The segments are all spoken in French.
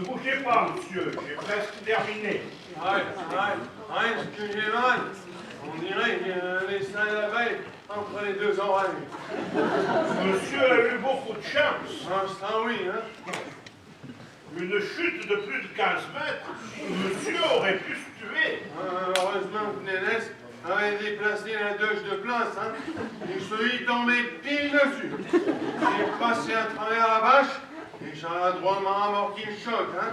bougez pas, monsieur, j'ai presque terminé. Excusez-moi, on dirait que les seins d'abeilles entre les deux oreilles. Monsieur a eu beaucoup de chance. Ah, ça oui, hein. Une chute de plus de 15 mètres, monsieur aurait pu se tuer. Heureusement que Nénès avait déplacé la douche de place, hein. Et je suis tombé pile dessus. J'ai passé à travers la bâche et j'ai drôlement amorti le choc, hein.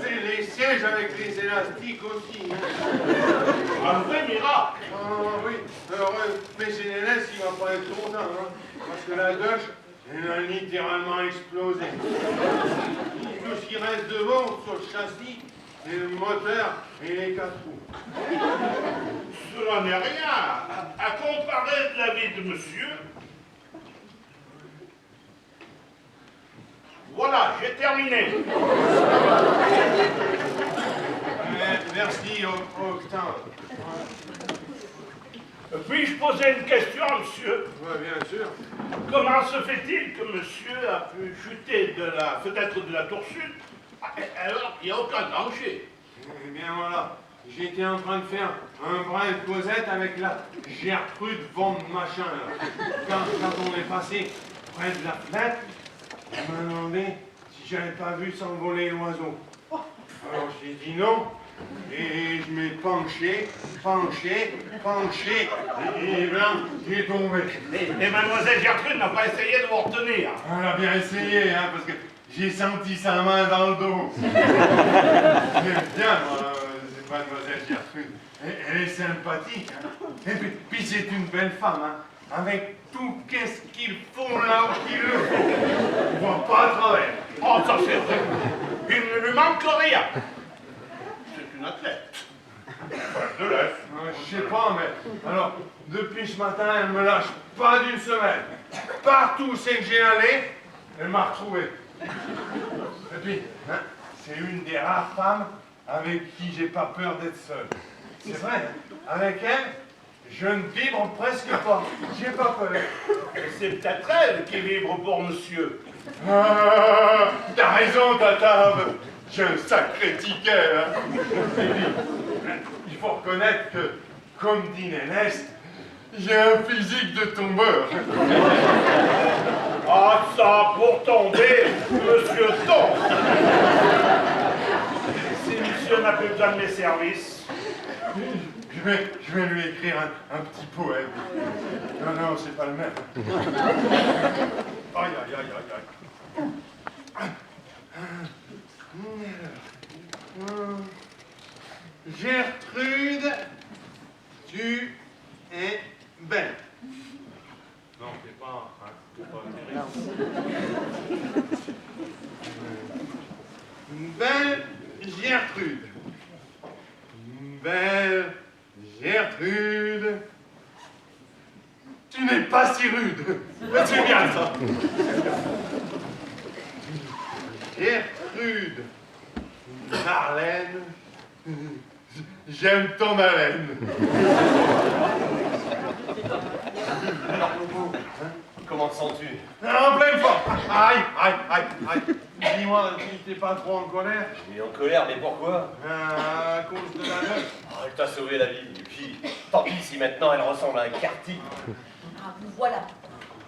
Et les sièges avec les élastiques aussi, hein. Un vrai miracle. Ah oui, heureux. Mais chez Nénès, il va pas être content, hein. Parce que la douche, elle a littéralement explosé. Tout ce qui reste devant sur le châssis, c'est le moteur et les 4 roues. Cela n'est rien. À comparer de la vie de monsieur. Voilà, j'ai terminé. Merci, Octave. Puis-je poser une question à monsieur? Oui, bien sûr. Comment se fait-il que monsieur a pu chuter de la fenêtre de la tour sud alors qu'il n'y a aucun danger? Eh bien voilà, j'étais en train de faire un brin de causette avec la Gertrude von machin là. Quand on est passé près de la fenêtre, on m'a demandé si j'avais pas vu s'envoler l'oiseau. Alors j'ai dit non. Et je m'ai penché, et là, j'ai tombé. Et mademoiselle Gertrude n'a pas essayé de vous retenir. Elle a bien essayé, hein, parce que j'ai senti sa main dans le dos. J'aime bien, moi, mademoiselle Gertrude. Elle est sympathique, hein. Et puis c'est une belle femme, hein, avec tout qu'est-ce qu'il faut là où il le faut. On voit pas à travers. Oh, ça c'est vrai. Il ne lui manque rien. C'est une athlète. De l'œuf. Je sais pas, mais alors, depuis ce matin, elle me lâche pas d'une semaine. Partout où c'est que j'ai allé, elle m'a retrouvé. Et puis, hein, c'est une des rares femmes avec qui j'ai pas peur d'être seul. C'est vrai, avec elle, je ne vibre presque pas. J'ai pas peur. C'est peut-être elle qui vibre pour monsieur. Ah, t'as raison, Tata. J'ai un sacré ticket, hein. Et puis, il faut reconnaître que, comme dit Nénès, j'ai un physique de tombeur. Ah, ça, pour tomber, monsieur tombe. Si monsieur n'a plus besoin de mes services. Je vais lui écrire un petit poème. Non, c'est pas le même. Aïe, aïe, aïe, aïe, aïe. Gertrude, tu es belle. Non, c'est pas terrible. Belle Gertrude. Belle Gertrude. Tu n'es pas si rude. C'est bien ça. Gertrude. Marlène. J'aime ton haleine. Alors, Lobo, comment te sens-tu? En pleine forme. Aïe. Dis-moi, tu n'es pas trop en colère? Je suis en colère, mais pourquoi? À cause de la neuf. Oh, elle t'a sauvé la vie, et puis, tant pis si maintenant elle ressemble à un quartier. Ah, vous voilà.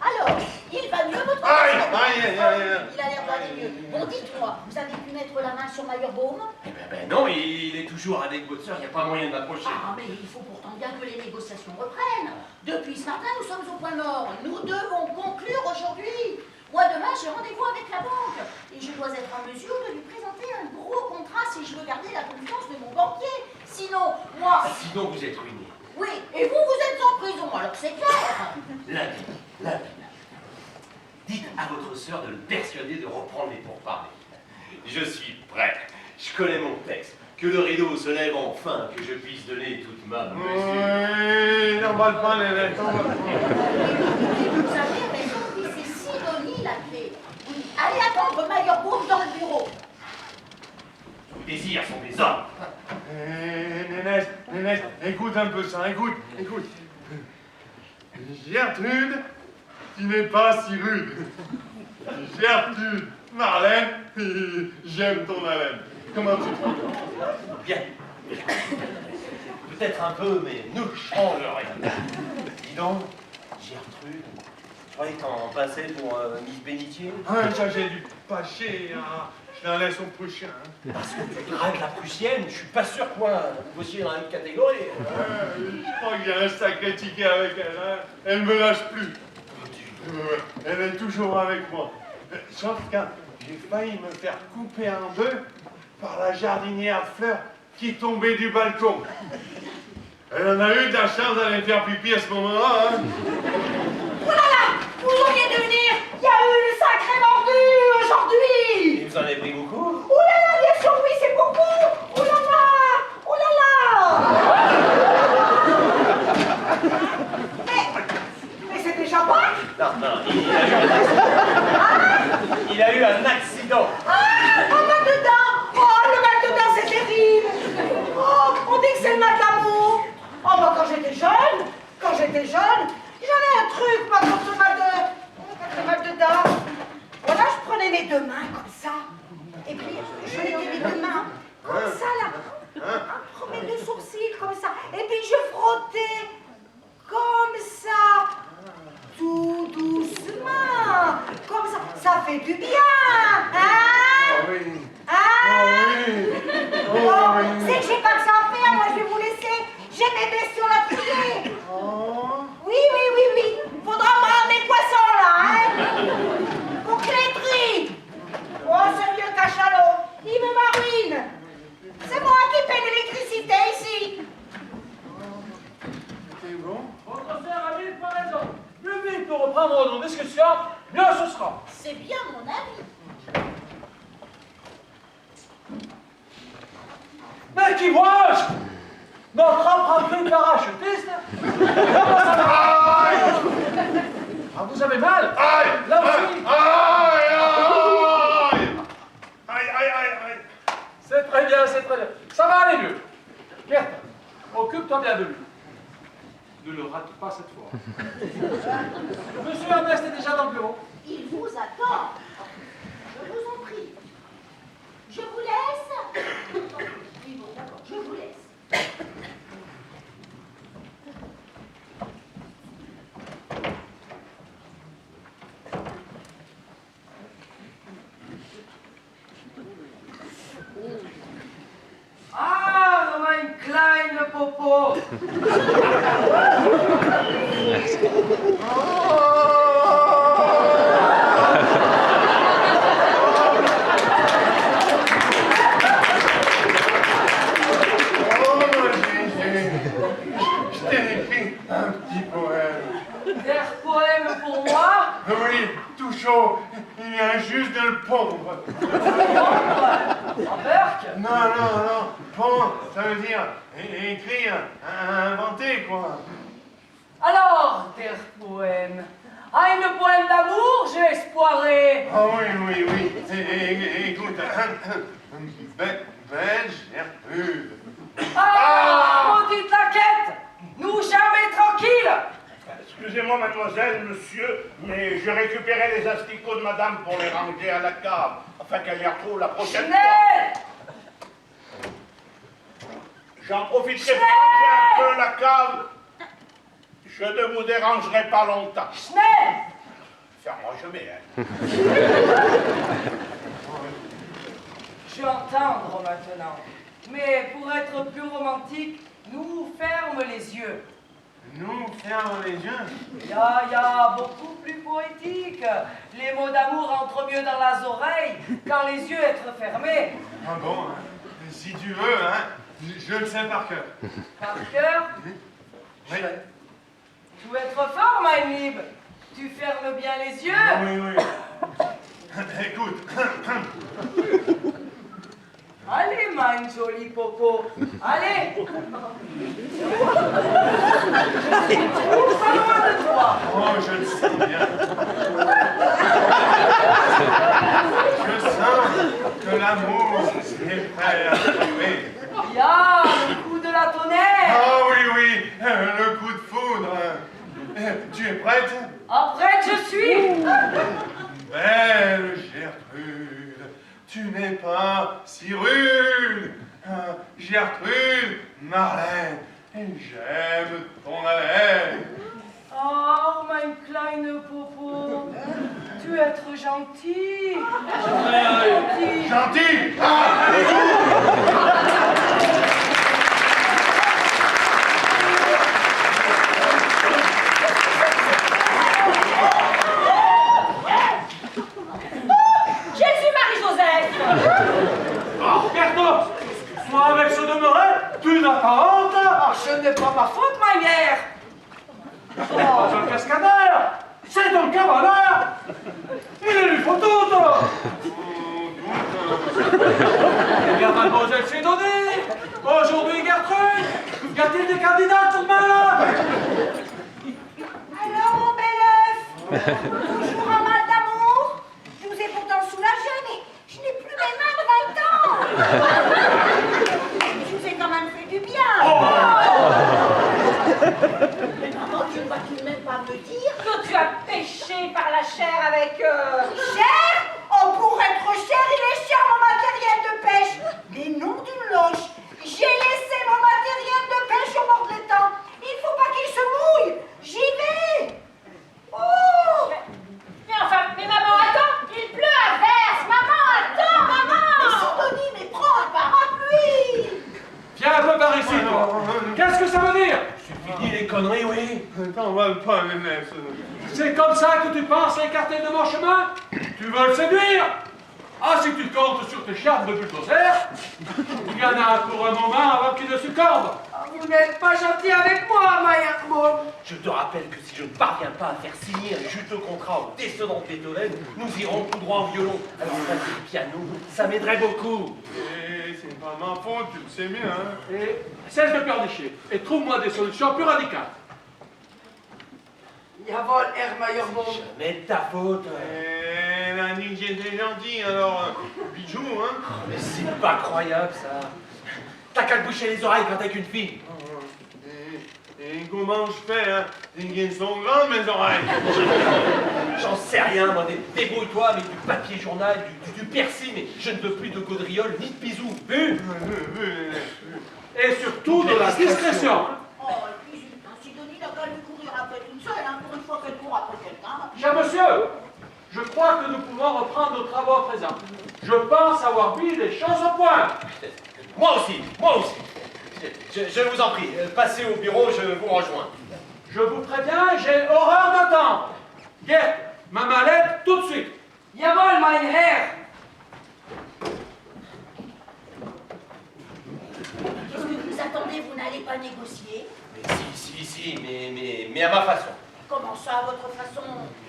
Alors, il va mieux votre Aïe. Il a l'air d'aller mieux. Bon, dites-moi, vous avez pu mettre la main sur Meyerbaum? Eh ben non, il est toujours avec votre soeur, il n'y a pas moyen de m'approcher. Ah, mais il faut pourtant bien que les négociations reprennent. Depuis ce matin, nous sommes au point mort. Nous devons conclure aujourd'hui. Moi, demain, j'ai rendez-vous avec la banque. Et je dois être en mesure de lui présenter un gros contrat si je veux garder la confiance de mon banquier. Sinon, moi... Sinon, vous êtes ruiné. Oui, et vous êtes en prison, alors c'est clair. La Bible. Dites à votre sœur de le persuader de reprendre les pourparlers. Je suis prêt. Je connais mon texte. Que le rideau se lève enfin, que je puisse donner toute ma mesure. Oui, n'emballe pas les lettres. Vous avez raison, oui, c'est Sidonie la clé. Oui, allez attendre Meyerbaum dans le bureau. Vos désirs sont des hommes. Nénès, écoute un peu ça, écoute. Gertrude, tu n'es pas si rude. Gertrude, Marlène, j'aime ton haleine. Comment tu te trouves? Bien. Peut-être un peu, mais ne change rien. Dis donc, Gertrude, je croyais que t'en passais pour Miss Bénitier. Ah, ça, j'ai dû pâcher, hein. Je la laisse au prochain. Hein. Parce que tu dragues la prussienne, je suis pas sûr que moi, vous bossiez dans la même catégorie. Je crois que j'ai un sacré ticket avec elle. Hein. Elle me lâche plus. Elle est toujours avec moi. Sauf quand j'ai failli me faire couper en deux par la jardinière de fleurs qui tombait du balcon. Elle en a eu de la chance d'aller faire pipi à ce moment-là. Hein. Oh là là, vous auriez dû venir. Il y a eu une sacrée mordue aujourd'hui. Et vous en avez pris beaucoup? Oh là là, bien sûr, oui, c'est beaucoup. Oh là là, oh là là. Mais c'est déjà pas. Non, il a eu un accident. Ah, un mal de dents. Oh, le mal de dents, c'est terrible. Oh, on dit que c'est le mal d'amour. Oh, bah, quand j'étais jeune, j'avais un truc, par contre, le mal de dents. Voilà, je prenais mes deux mains comme ça. Et puis, je mettais mes deux mains comme ça, là. Entre mes deux sourcils, comme ça. Et puis, je frottais comme ça. Tout doucement. Comme ça. Ça fait du bien. Hein? Oui. Hein? Oh oui. C'est que j'ai pas que ça à faire. Moi, je vais vous laisser. J'ai mes bestiaux à trier. Oh. Oui. Faudra me ramener poissons, là, hein? Pour que les trie. Oh, ce vieux cachalot, il me marine. C'est moi qui paie l'électricité ici. C'est bon? Votre sœur a mille fois raison. Plus vite nous reprendre nos discussions, mieux ce sera. C'est bien mon avis. Mais qui vois-je? Notre apprenti parachutiste? Comment ça va? Ah, vous avez mal? Aïe! Là aussi? Aïe! C'est très bien, c'est très bien. Ça va aller mieux. Gertrude, occupe-toi bien de lui. Ne le rate pas cette fois. Monsieur Ernest est déjà dans le bureau. Il vous attend. Je vous en prie. Je vous laisse. Oui, bon, d'accord, je vous laisse. Ah, mein kleiner Popo! Je t'ai écrit un petit poème. Der poème pour moi? Oui, tout chaud. Il vient juste de le pondre. En Berck? Non. Pondre, ça veut dire écrire, inventer, quoi. Alors, der Poème. Un poème d'amour, j'ai espoiré. Ah oui. Écoute, belle Gertrude. Ah, maudite laquette! Nous jamais tranquilles! Excusez-moi, mademoiselle, monsieur, mais je récupérais les asticots de madame pour les ranger à la cave, afin qu'elle les retrouve la prochaine fois. Schnell! J'en profiterai pour ranger un peu la cave. Je ne vous dérangerai pas longtemps. Schnell! Ferme-moi jamais, hein. Je suis entendre maintenant. Mais pour être plus romantique, nous ferme les yeux. Nous ferme les yeux. Ya, beaucoup plus poétique. Les mots d'amour entrent mieux dans les oreilles quand les yeux être fermés. Ah bon, hein. Si tu veux, hein, je le sais par cœur. Par cœur, Oui. tu veux être fort, mein Lieb. Tu fermes bien les yeux. Oui. Écoute. Allez, mein joli popo. Allez. Je suis tout pas loin de toi. Oh, je le sens bien. Je sens que l'amour est prêt à trouver. Ya, le coup de la tonnerre. Ah oui, le coup de foudre. Tu es prête? Après, je suis. Belle Gertrude. tu n'es pas si rude. Gertrude, Marlène, et j'aime ton haleine. Oh, mein kleine Popo, tu es trop gentil. Gentil. Jésus-Marie-Joseph! Oh, Berthaud, excuse-moi avec ce demeuré, tu n'as pas honte. Oh, ce n'est pas ma faute, ma mère. Ce n'est pas un cascadeur, c'est un cavalier. Il lui faut tout. Eh bien, mademoiselle Sidonie, aujourd'hui Gertrude, y a-t-il des candidats tout de même? Alors, mon bel œuf, toujours un mal d'amour? Je vous ai pourtant soulagé, mais je n'ai plus mes mains de 20 ans. Je vous ai quand même fait du bien. Mais maman, tu ne vas tout de même pas me dire que tu as pêché par la chair avec... Chair? Oh, pour être cher, il est cher mon matériel de pêche. Mais non d'une loche. J'ai laissé mon matériel de pêche au bord de l'étang. Il faut pas qu'il se mouille. J'y vais. Oh! Mais enfin, mais maman, attends, il pleut à verse. Maman, attends, maman. Mais Sidonie, mais prends un parapluie. Viens un peu par ici, toi. Qu'est-ce que ça veut dire? Fini les conneries, oui. T'en vas pas, Ménès. C'est comme ça que tu penses écarter de mon chemin? Tu veux le séduire? Ah, si tu comptes sur tes charmes de bulldozer, il y en a pour un moment avant qu'il ne succombe. Vous n'êtes pas gentil avec moi, ma Hermone. Je te rappelle que si je ne parviens pas à faire signer un juteux contrat au décennant Beethoven, nous irons tout droit au violon. Alors, passer le piano, ça m'aiderait beaucoup. Eh, c'est pas ma faute, tu le sais bien, hein. Et cesse de pleurnicher et trouve-moi des solutions plus radicales. Jawohl, Herr Meyerbaum. Jamais de ta faute. Elle a dit que j'étais gentil, alors bijou, hein. Mais c'est pas croyable, ça. T'as qu'à te boucher les oreilles quand t'es qu'une fille. Et comment je fais, hein? Elles sont grandes, mes oreilles. J'en sais rien, moi. Débrouille-toi avec du papier journal, du persil, mais je ne veux plus de gaudrioles ni de bisous. Vu? Et surtout de la discrétion. Oh, et puis, Sidonie n'a qu'à lui courir après toute seule, hein, pour une fois qu'elle court après quelqu'un. Cher monsieur, je crois que nous pouvons reprendre nos travaux à présent. Je pense avoir mis les choses au point. Moi aussi, moi aussi. Je vous en prie, passez au bureau, je vous rejoins. Je vous préviens, j'ai horreur d'attendre. Gert, ma mallette tout de suite. Jawohl, mein Herr. Qu'est-ce que vous attendez? Vous n'allez pas négocier? Mais si, mais à ma façon. Comment ça, à votre façon?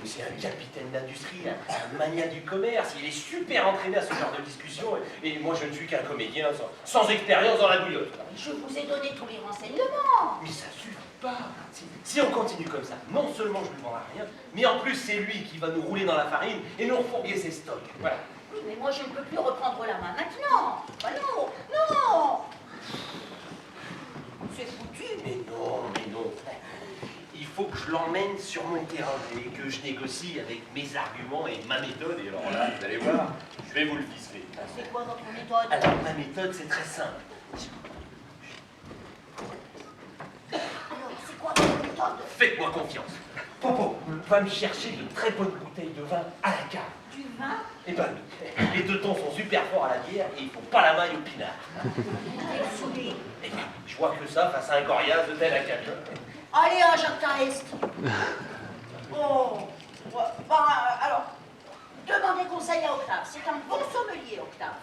C'est un capitaine d'industrie, un mania du commerce, il est super entraîné à ce genre de discussion, et moi je ne suis qu'un comédien sans expérience dans la bouillotte. Je vous ai donné tous les renseignements. Mais ça suffit pas. Si on continue comme ça, non seulement je ne lui vendrai rien, mais en plus c'est lui qui va nous rouler dans la farine et nous refourguer ses stocks. Voilà. Oui, mais moi je ne peux plus reprendre la main maintenant. Bah non, non. C'est foutu. Mais non. Il faut que je l'emmène sur mon terrain et que je négocie avec mes arguments et ma méthode. Et alors là, vous allez voir, je vais vous le ficeler. C'est quoi votre méthode? Alors, ma méthode, c'est très simple. Alors, c'est quoi votre méthode? Faites-moi confiance. Popo, va me chercher de très bonnes bouteilles de vin à la cave. Du vin? Eh ben, les Teutons sont super forts à la bière et ils font pas la maille au pinard. Quel soudé. Eh ben, je vois que ça face à un Gorias de tel acabit. Allez, un Jacques Est. Oh. Bah, alors, demandez conseil à Octave. C'est un bon sommelier, Octave.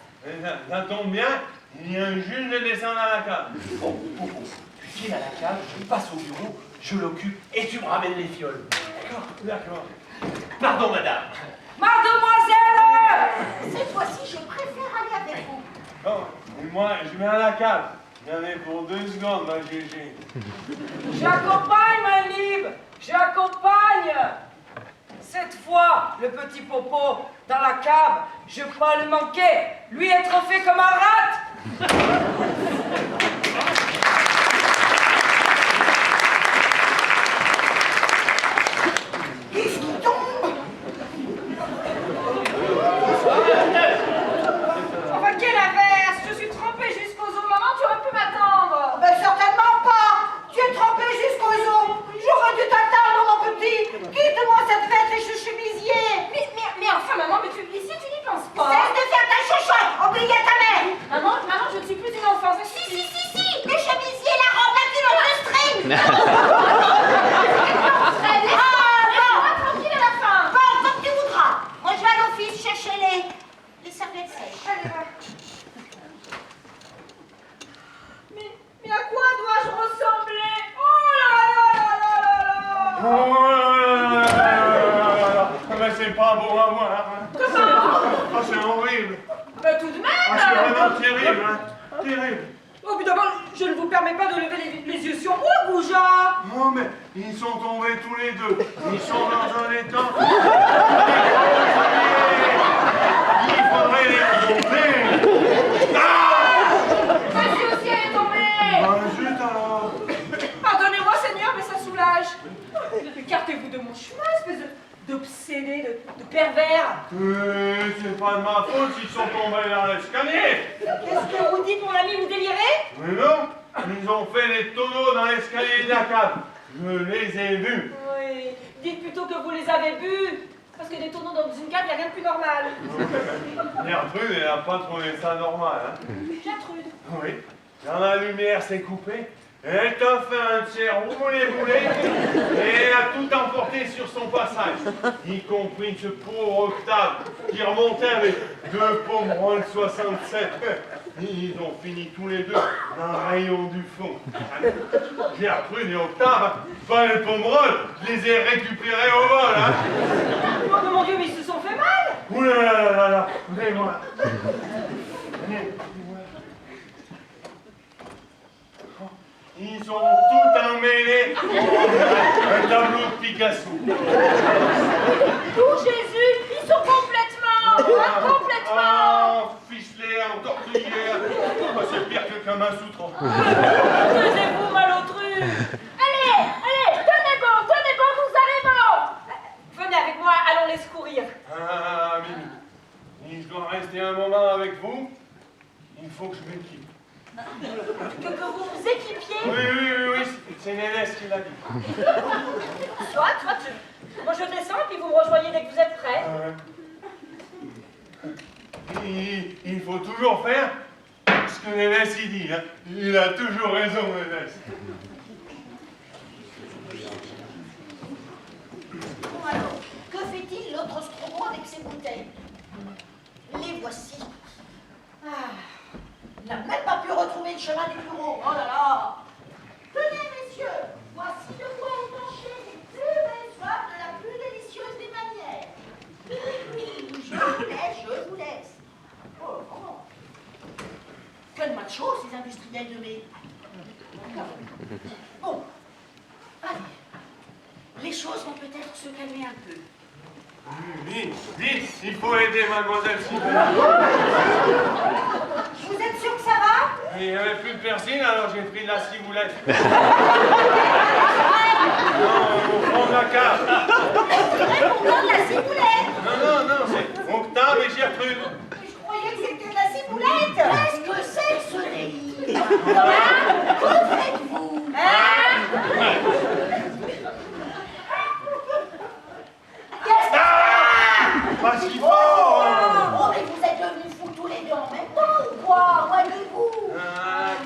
Ça tombe bien, il vient juste de descendre à la cave. Bon, Popo, tu files à la cave, je passe au bureau, je l'occupe et tu me ramènes les fioles. D'accord. Pardon, madame. Mademoiselle! Cette fois-ci, je préfère aller avec vous. Bon, et moi, je vais à la cave. J'en ai pour 2 secondes, ma GG. J'accompagne, ma libre. J'accompagne. Cette fois, le petit Popo, dans la cave, je peux pas le manquer. Lui être fait comme un rat. Qu'est-ce qui tombe? Mais c'est pas bon à voir. Comment? C'est horrible. Mais tout de même! C'est vraiment terrible, hein. Terrible. Oh, puis d'abord, je ne vous permets pas de lever les yeux sur moi, Goujat! Oh, mais ils sont tombés tous les deux. Ils sont dans un état. Il faudrait les remonter. Monsieur aussi est tombé! Zut alors. Pardonnez-moi, Seigneur, mais ça soulage. Écartez-vous de mon chemin, espèce d'obsédé, de pervers. C'est pas de ma faute s'ils sont tombés dans l'escalier. Qu'est-ce que vous dites, mon ami, vous délirez? Mais non, ils ont fait des tonneaux dans l'escalier de la cave. Je les ai vus. Oui, dites plutôt que vous les avez bu. Parce que des tonneaux dans une cave, il n'y a rien de plus normal. Gertrude, elle n'a pas trouvé ça normal, hein. Gertrude. Oui. Quand la lumière s'est coupée, elle t'a fait un de ses roulés-boulés et elle a tout emporté sur son passage, y compris ce pauvre Octave qui remontait avec 2 Pomerol 67. Ils ont fini tous les deux dans le rayon du fond. Gertrude et Octave, pas les Pomerol, je les ai récupérés au vol. Hein. Oh mon Dieu, mais ils se sont fait mal. Ouh là là là là, venez-moi. Ils sont tout emmêlés. Un tableau de Picasso. Oh Jésus, ils sont complètement Ficelés, en tortillère. Oh, c'est pire que comme un soutrant. Taisez-vous, malotru. Allez, tenez bon, nous arrivons. Venez avec moi, allons les secourir. Ah, Mimi, je dois rester un moment avec vous. Il faut que je m'équipe. Que vous vous équipiez. Oui, c'est Nénès qui l'a dit. Soit, moi je descends, puis vous me rejoignez dès que vous êtes prêts. Il faut toujours faire ce que Nénès il dit. Hein. Il a toujours raison, Nénès. Bon alors, que fait-il l'autre Strogo avec ses bouteilles? Les voici. Il n'a même pas pu retrouver le chemin du bureau. Oh là là! Tenez, messieurs, voici de quoi étancher les plus belles soifs de la plus délicieuse des manières. Je vous laisse. Oh, vraiment. Quel macho, ces industriels de mai. Bon, allez. Les choses vont peut-être se calmer un peu. Vite, il faut aider mademoiselle Sylvain. Vous êtes sûr que ça va? Il n'y avait plus de persine, alors j'ai pris de la ciboulette. Non, au fond de la cave. C'est vrai qu'on donne la ciboulette. Non, c'est Octave et Gertrude. Je croyais que c'était de la ciboulette. Qu'est-ce que c'est que ce délire? Que faites-vous? Parce qu'il faut. Oh, mais vous êtes devenus fous tous les deux en même temps ou quoi? Voyez-vous?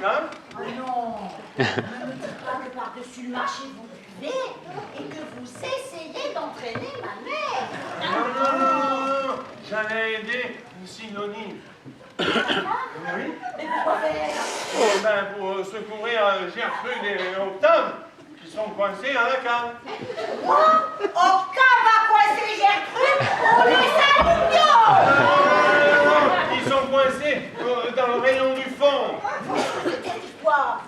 Comme Oh non. Ne me dites pas que par-dessus le marché vous buvez et que vous essayez d'entraîner ma mère. Non. J'allais aider une synonyme. Oui. Mais pourquoi faire? Pour secourir Gertrude et Octave, qui sont coincés à la cave. Moi, Octave va coincer Gertrude pour les alluvions. Non, ils sont coincés dans le rayon du fond. C'est quelle histoire?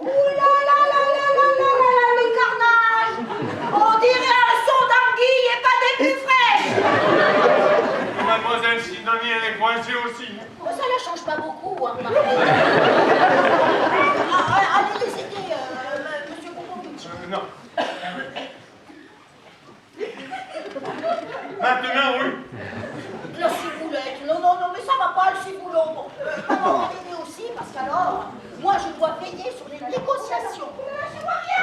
Oh là là, le carnage! On dirait un son d'anguille et pas des plus fraîches! Mademoiselle Sidonie, elle est coincée aussi. Oh, ça la change pas beaucoup, hein, allez les aider, monsieur Popovitch. Non. Maintenant, oui. La ciboulette, non, mais ça va pas le ciboulot. Bon, maman va l'aider aussi, parce qu'alors, moi je dois veiller sur les négociations. Je vois rien!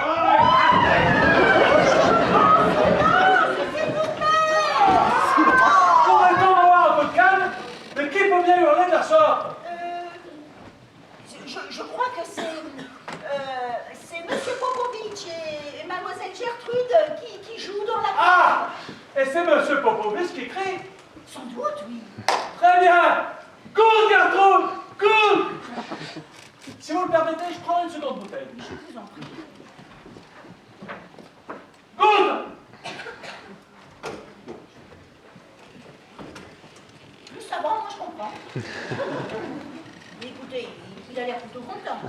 On a le temps d'avoir un peu de calme, mais qui peut bien hurler de la sorte? Je crois que c'est monsieur Popovitch et mademoiselle Gertrude qui jouent dans la... Ah! Et c'est monsieur Popovitch qui crie? Sans doute, oui. Très bien! Good, Gertrude! Good! Si vous le permettez, je prends une seconde bouteille. Je vous en prie. ça va, moi je comprends. Écoutez, il a l'air plutôt content.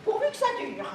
Pourvu que ça dure.